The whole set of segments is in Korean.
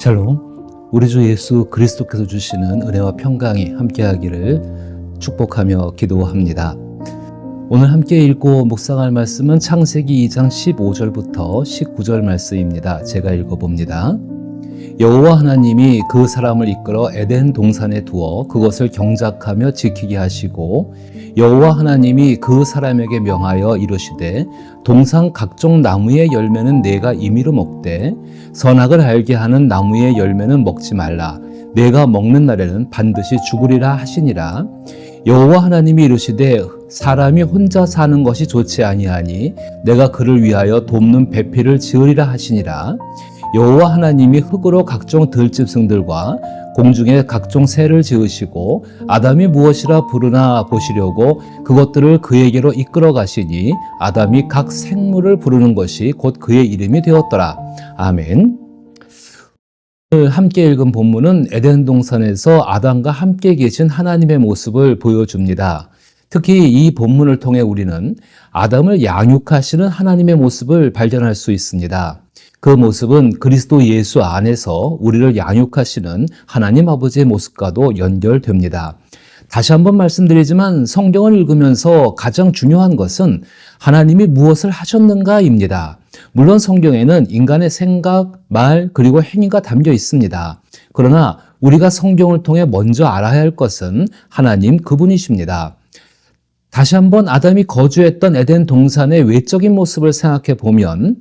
샬롬, 우리 주 예수 그리스도께서 주시는 은혜와 평강이 함께하기를 축복하며 기도합니다. 오늘 함께 읽고 묵상할 말씀은 창세기 2장 15절부터 19절 말씀입니다. 제가 읽어봅니다. 여호와 하나님이 그 사람을 이끌어 에덴 동산에 두어 그것을 경작하며 지키게 하시고 여호와 하나님이 그 사람에게 명하여 이르시되 동산 각종 나무의 열매는 내가 임의로 먹되 선악을 알게 하는 나무의 열매는 먹지 말라. 내가 먹는 날에는 반드시 죽으리라 하시니라. 여호와 하나님이 이르시되 사람이 혼자 사는 것이 좋지 아니하니 내가 그를 위하여 돕는 배필을 지으리라 하시니라. 여호와 하나님이 흙으로 각종 들짐승들과 공중에 각종 새를 지으시고 아담이 무엇이라 부르나 보시려고 그것들을 그에게로 이끌어 가시니 아담이 각 생물을 부르는 것이 곧 그의 이름이 되었더라. 아멘. 오늘 함께 읽은 본문은 에덴 동산에서 아담과 함께 계신 하나님의 모습을 보여줍니다. 특히 이 본문을 통해 우리는 아담을 양육하시는 하나님의 모습을 발견할 수 있습니다. 그 모습은 그리스도 예수 안에서 우리를 양육하시는 하나님 아버지의 모습과도 연결됩니다. 다시 한번 말씀드리지만 성경을 읽으면서 가장 중요한 것은 하나님이 무엇을 하셨는가입니다. 물론 성경에는 인간의 생각, 말, 그리고 행위가 담겨 있습니다. 그러나 우리가 성경을 통해 먼저 알아야 할 것은 하나님 그분이십니다. 다시 한번 아담이 거주했던 에덴 동산의 외적인 모습을 생각해 보면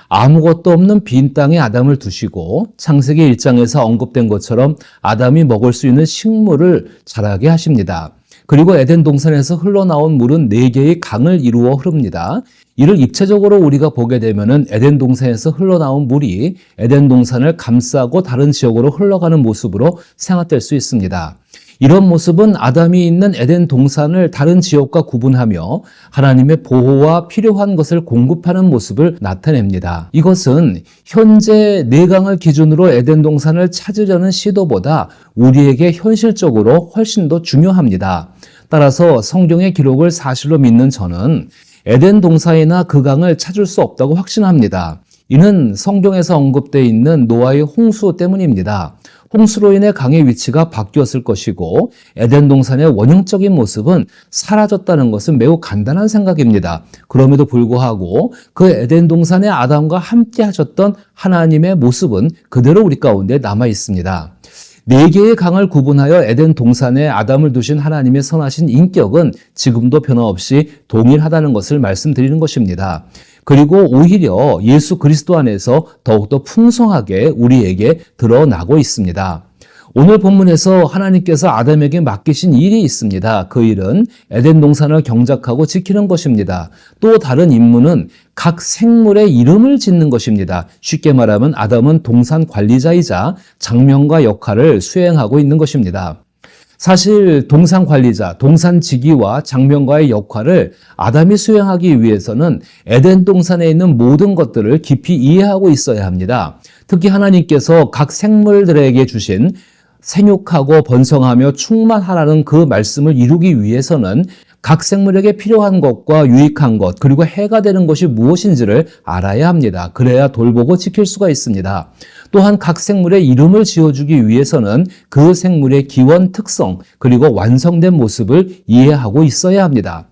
아무것도 없는 빈 땅에 아담을 두시고 창세기 1장에서 언급된 것처럼 아담이 먹을 수 있는 식물을 자라게 하십니다. 그리고 에덴 동산에서 흘러나온 물은 4개의 강을 이루어 흐릅니다. 이를 입체적으로 우리가 보게 되면은 에덴 동산에서 흘러나온 물이 에덴 동산을 감싸고 다른 지역으로 흘러가는 모습으로 생각될 수 있습니다. 이런 모습은 아담이 있는 에덴 동산을 다른 지역과 구분하며 하나님의 보호와 필요한 것을 공급하는 모습을 나타냅니다. 이것은 현재 4강을 기준으로 에덴 동산을 찾으려는 시도보다 우리에게 현실적으로 훨씬 더 중요합니다. 따라서 성경의 기록을 사실로 믿는 저는 에덴 동산이나 그 강을 찾을 수 없다고 확신합니다. 이는 성경에서 언급되어 있는 노아의 홍수 때문입니다. 홍수로 인해 강의 위치가 바뀌었을 것이고 에덴 동산의 원형적인 모습은 사라졌다는 것은 매우 간단한 생각입니다. 그럼에도 불구하고 그 에덴 동산의 아담과 함께 하셨던 하나님의 모습은 그대로 우리 가운데 남아 있습니다. 4개의 강을 구분하여 에덴 동산에 아담을 두신 하나님의 선하신 인격은 지금도 변함없이 동일하다는 것을 말씀드리는 것입니다. 그리고 오히려 예수 그리스도 안에서 더욱더 풍성하게 우리에게 드러나고 있습니다. 오늘 본문에서 하나님께서 아담에게 맡기신 일이 있습니다. 그 일은 에덴 동산을 경작하고 지키는 것입니다. 또 다른 임무는 각 생물의 이름을 짓는 것입니다. 쉽게 말하면 아담은 동산 관리자이자 장명가 역할을 수행하고 있는 것입니다. 사실 동산 관리자, 동산 지기와 장명가의 역할을 아담이 수행하기 위해서는 에덴 동산에 있는 모든 것들을 깊이 이해하고 있어야 합니다. 특히 하나님께서 각 생물들에게 주신 생육하고 번성하며 충만하라는 그 말씀을 이루기 위해서는 각 생물에게 필요한 것과 유익한 것, 그리고 해가 되는 것이 무엇인지를 알아야 합니다. 그래야 돌보고 지킬 수가 있습니다. 또한 각 생물의 이름을 지어주기 위해서는 그 생물의 기원 특성, 그리고 완성된 모습을 이해하고 있어야 합니다.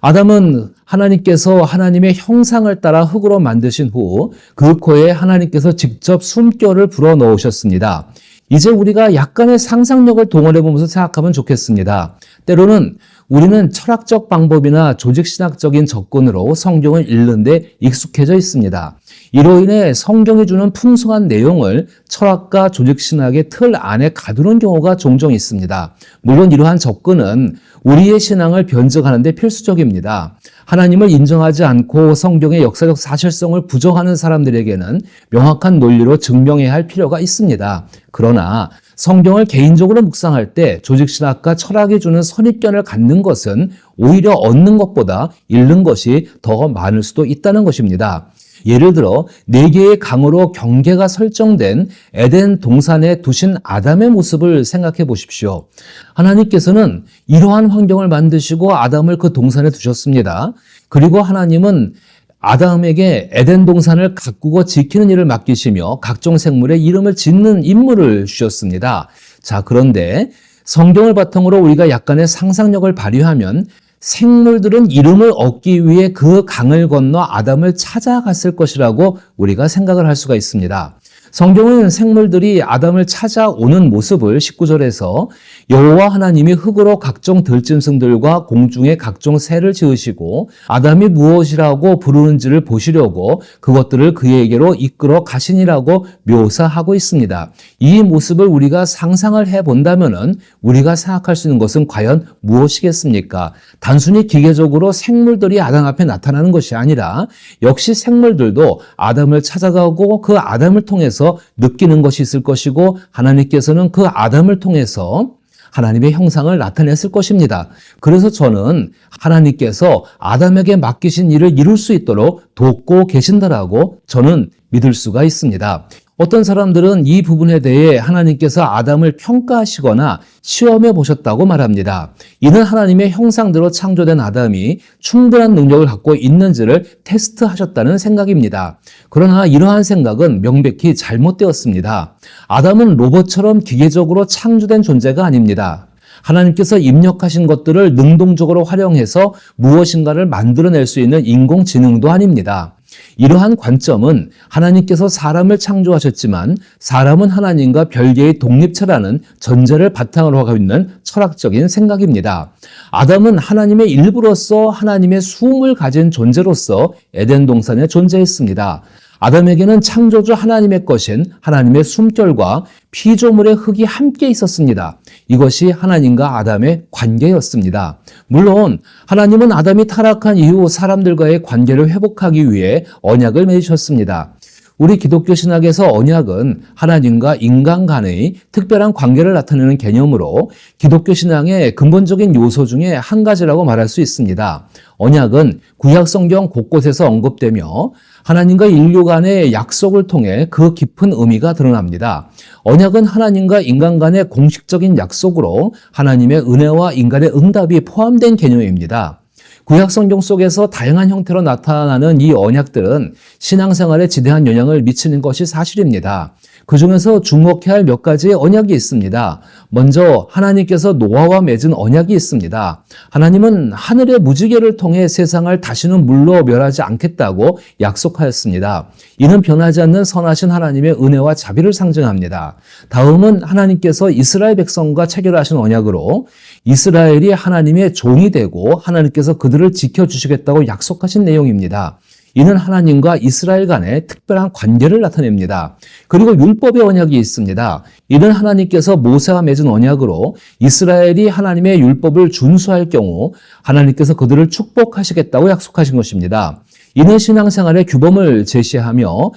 아담은 하나님께서 하나님의 형상을 따라 흙으로 만드신 후 그 코에 하나님께서 직접 숨결을 불어넣으셨습니다. 이제 우리가 약간의 상상력을 동원해 보면서 생각하면 좋겠습니다. 때로는 우리는 철학적 방법이나 조직신학적인 접근으로 성경을 읽는데 익숙해져 있습니다. 이로 인해 성경이 주는 풍성한 내용을 철학과 조직신학의 틀 안에 가두는 경우가 종종 있습니다. 물론 이러한 접근은 우리의 신앙을 변증하는 데 필수적입니다. 하나님을 인정하지 않고 성경의 역사적 사실성을 부정하는 사람들에게는 명확한 논리로 증명해야 할 필요가 있습니다. 그러나 성경을 개인적으로 묵상할 때 조직신학과 철학이 주는 선입견을 갖는 것은 오히려 얻는 것보다 잃는 것이 더 많을 수도 있다는 것입니다. 예를 들어 4개의 강으로 경계가 설정된 에덴 동산에 두신 아담의 모습을 생각해 보십시오. 하나님께서는 이러한 환경을 만드시고 아담을 그 동산에 두셨습니다. 그리고 하나님은 아담에게 에덴 동산을 가꾸고 지키는 일을 맡기시며 각종 생물의 이름을 짓는 임무를 주셨습니다. 자, 그런데 성경을 바탕으로 우리가 약간의 상상력을 발휘하면 생물들은 이름을 얻기 위해 그 강을 건너 아담을 찾아갔을 것이라고 우리가 생각을 할 수가 있습니다. 성경은 생물들이 아담을 찾아오는 모습을 19절에서 여호와 하나님이 흙으로 각종 들짐승들과 공중의 각종 새를 지으시고 아담이 무엇이라고 부르는지를 보시려고 그것들을 그에게로 이끌어 가시니라고 묘사하고 있습니다. 이 모습을 우리가 상상을 해본다면 우리가 생각할 수 있는 것은 과연 무엇이겠습니까? 단순히 기계적으로 생물들이 아담 앞에 나타나는 것이 아니라 역시 생물들도 아담을 찾아가고 그 아담을 통해서 느끼는 것이 있을 것이고 하나님께서는 그 아담을 통해서 하나님의 형상을 나타냈을 것입니다. 그래서 저는 하나님께서 아담에게 맡기신 일을 이룰 수 있도록 돕고 계신다라고 저는 믿을 수가 있습니다. 어떤 사람들은 이 부분에 대해 하나님께서 아담을 평가하시거나 시험해 보셨다고 말합니다. 이는 하나님의 형상대로 창조된 아담이 충분한 능력을 갖고 있는지를 테스트하셨다는 생각입니다. 그러나 이러한 생각은 명백히 잘못되었습니다. 아담은 로봇처럼 기계적으로 창조된 존재가 아닙니다. 하나님께서 입력하신 것들을 능동적으로 활용해서 무엇인가를 만들어낼 수 있는 인공지능도 아닙니다. 이러한 관점은 하나님께서 사람을 창조하셨지만 사람은 하나님과 별개의 독립체라는 전제를 바탕으로 하고 있는 철학적인 생각입니다. 아담은 하나님의 일부로서 하나님의 숨을 가진 존재로서 에덴 동산에 존재했습니다. 아담에게는 창조주 하나님의 것인 하나님의 숨결과 피조물의 흙이 함께 있었습니다. 이것이 하나님과 아담의 관계였습니다. 물론 하나님은 아담이 타락한 이후 사람들과의 관계를 회복하기 위해 언약을 맺으셨습니다. 우리 기독교 신학에서 언약은 하나님과 인간 간의 특별한 관계를 나타내는 개념으로 기독교 신앙의 근본적인 요소 중에 한 가지라고 말할 수 있습니다. 언약은 구약 성경 곳곳에서 언급되며 하나님과 인류 간의 약속을 통해 그 깊은 의미가 드러납니다. 언약은 하나님과 인간 간의 공식적인 약속으로 하나님의 은혜와 인간의 응답이 포함된 개념입니다. 구약 성경 속에서 다양한 형태로 나타나는 이 언약들은 신앙생활에 지대한 영향을 미치는 것이 사실입니다. 그 중에서 주목해야 할 몇 가지의 언약이 있습니다. 먼저 하나님께서 노아와 맺은 언약이 있습니다. 하나님은 하늘의 무지개를 통해 세상을 다시는 물로 멸하지 않겠다고 약속하였습니다. 이는 변하지 않는 선하신 하나님의 은혜와 자비를 상징합니다. 다음은 하나님께서 이스라엘 백성과 체결하신 언약으로 이스라엘이 하나님의 종이 되고 하나님께서 그들을 지켜주시겠다고 약속하신 내용입니다. 이는 하나님과 이스라엘 간의 특별한 관계를 나타냅니다. 그리고 율법의 언약이 있습니다. 이는 하나님께서 모세와 맺은 언약으로 이스라엘이 하나님의 율법을 준수할 경우 하나님께서 그들을 축복하시겠다고 약속하신 것입니다. 이는 신앙생활의 규범을 제시하며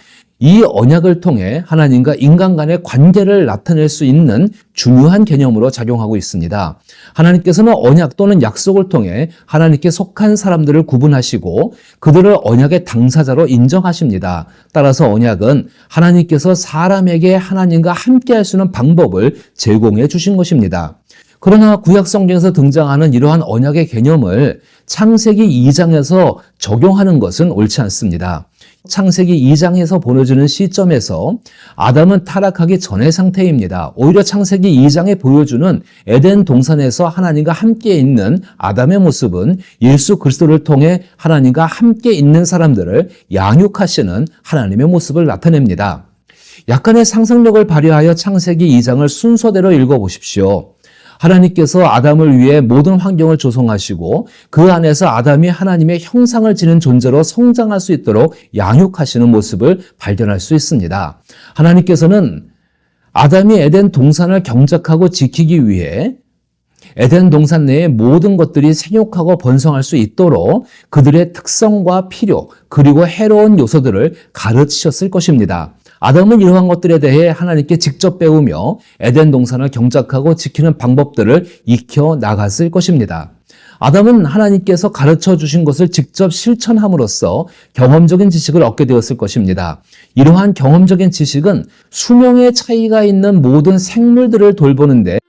이 언약을 통해 하나님과 인간 간의 관계를 나타낼 수 있는 중요한 개념으로 작용하고 있습니다. 하나님께서는 언약 또는 약속을 통해 하나님께 속한 사람들을 구분하시고 그들을 언약의 당사자로 인정하십니다. 따라서 언약은 하나님께서 사람에게 하나님과 함께할 수 있는 방법을 제공해 주신 것입니다. 그러나 구약 성경에서 등장하는 이러한 언약의 개념을 창세기 2장에서 적용하는 것은 옳지 않습니다. 창세기 2장에서 보여주는 시점에서 아담은 타락하기 전의 상태입니다. 오히려 창세기 2장에 보여주는 에덴 동산에서 하나님과 함께 있는 아담의 모습은 예수 그리스도를 통해 하나님과 함께 있는 사람들을 양육하시는 하나님의 모습을 나타냅니다. 약간의 상상력을 발휘하여 창세기 2장을 순서대로 읽어보십시오. 하나님께서 아담을 위해 모든 환경을 조성하시고 그 안에서 아담이 하나님의 형상을 지닌 존재로 성장할 수 있도록 양육하시는 모습을 발견할 수 있습니다. 하나님께서는 아담이 에덴 동산을 경작하고 지키기 위해 에덴 동산 내의 모든 것들이 생육하고 번성할 수 있도록 그들의 특성과 필요 그리고 해로운 요소들을 가르치셨을 것입니다. 아담은 이러한 것들에 대해 하나님께 직접 배우며 에덴 동산을 경작하고 지키는 방법들을 익혀 나갔을 것입니다. 아담은 하나님께서 가르쳐 주신 것을 직접 실천함으로써 경험적인 지식을 얻게 되었을 것입니다. 이러한 경험적인 지식은 수명의 차이가 있는 모든 생물들을 돌보는데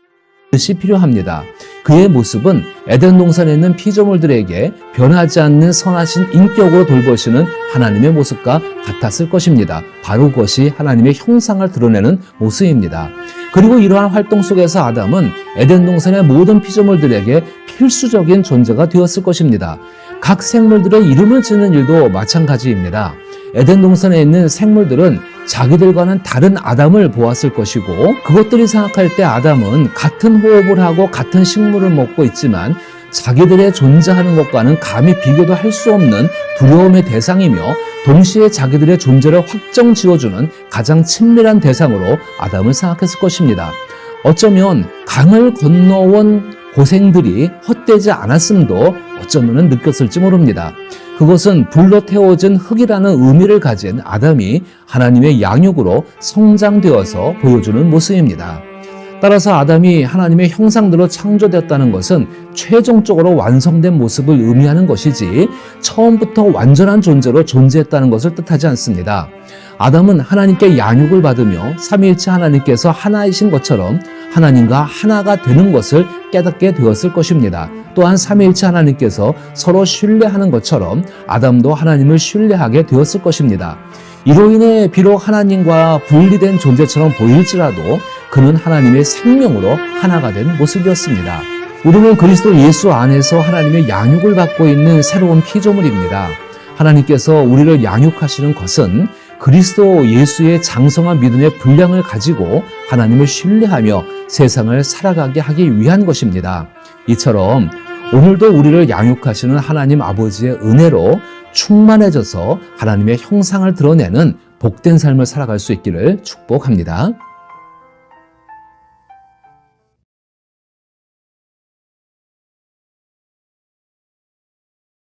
뜻이 필요합니다. 그의 모습은 에덴 동산에 있는 피조물들에게 변하지 않는 선하신 인격으로 돌보시는 하나님의 모습과 같았을 것입니다. 바로 그것이 하나님의 형상을 드러내는 모습입니다. 그리고 이러한 활동 속에서 아담은 에덴 동산의 모든 피조물들에게 필수적인 존재가 되었을 것입니다. 각 생물들의 이름을 짓는 일도 마찬가지입니다. 에덴 동산에 있는 생물들은 자기들과는 다른 아담을 보았을 것이고, 그것들이 생각할 때 아담은 같은 호흡을 하고 같은 식물을 먹고 있지만 자기들의 존재하는 것과는 감히 비교도 할 수 없는 두려움의 대상이며, 동시에 자기들의 존재를 확정 지어주는 가장 친밀한 대상으로 아담을 생각했을 것입니다. 어쩌면 강을 건너온 고생들이 헛되지 않았음도 어쩌면 느꼈을지 모릅니다. 그것은 불로 태워진 흙이라는 의미를 가진 아담이 하나님의 양육으로 성장되어서 보여주는 모습입니다. 따라서 아담이 하나님의 형상대로 창조되었다는 것은 최종적으로 완성된 모습을 의미하는 것이지 처음부터 완전한 존재로 존재했다는 것을 뜻하지 않습니다. 아담은 하나님께 양육을 받으며 삼위일체 하나님께서 하나이신 것처럼 하나님과 하나가 되는 것을 깨닫게 되었을 것입니다. 또한 삼위일체 하나님께서 서로 신뢰하는 것처럼 아담도 하나님을 신뢰하게 되었을 것입니다. 이로 인해 비록 하나님과 분리된 존재처럼 보일지라도 그는 하나님의 생명으로 하나가 된 모습이었습니다. 우리는 그리스도 예수 안에서 하나님의 양육을 받고 있는 새로운 피조물입니다. 하나님께서 우리를 양육하시는 것은 그리스도 예수의 장성한 믿음의 분량을 가지고 하나님을 신뢰하며 세상을 살아가게 하기 위한 것입니다. 이처럼 오늘도 우리를 양육하시는 하나님 아버지의 은혜로 충만해져서 하나님의 형상을 드러내는 복된 삶을 살아갈 수 있기를 축복합니다.